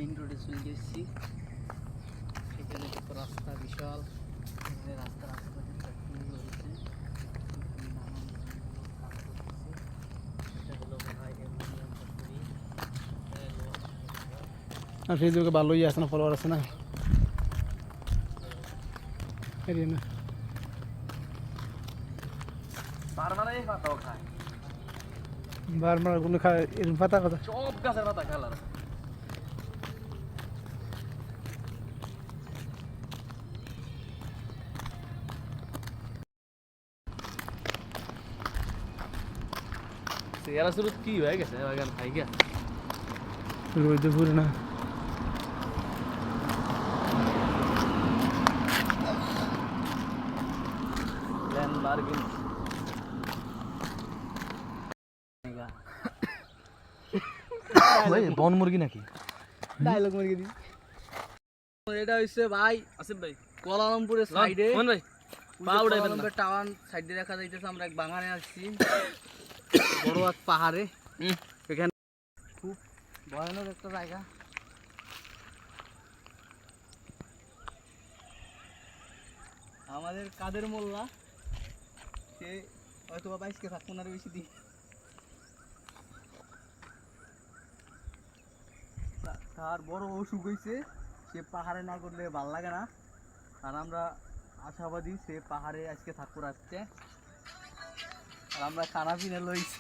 Main রোডে চলে গেছি। সেখানে তো রাস্তা বিশাল, রাস্তার আশেপাশে ট্রাফিক রয়েছে, নানান ধরনের লোক কাজ করতেছে। এটা হলো ভাই অ্যালুমিনিয়াম ফ্যাক্টরি। আর ফেসবুকে ভালোই আছে না, ফলোয়ার আছে না না বারবার কোনো খায় এরকম পাতা কথা সব গাছের পাতা কালার। চেহারা শুরু কি হয়ে গেছে বাগান ভাইগা রোদে পুরে না। বন মুরগি নাকি ডায়লগ মারি দি। এটা হইছে ভাই আসিফ ভাই কুয়ালালামপুরের সাইডে ভাই কুয়ালালামপুর টাউন সাইডে দেখা যাইতেছে। আমরা এক বাগানে আসছি বড় এক পাহাড়ে। এখানে খুব ভয়ানক একটা জায়গা। আমাদের কাদের মোল্লা সে হয়তো বা 22 কে থাকতো না বেশি দিন। তার বড় অসুখ হয়েছে, সে পাহাড়ে না করলে ভাল লাগে না। আর আমরা আশাবাদী সে পাহাড়ে আজকে থাকবো রাখতে। আর আমরা খানা পিনা লইছি।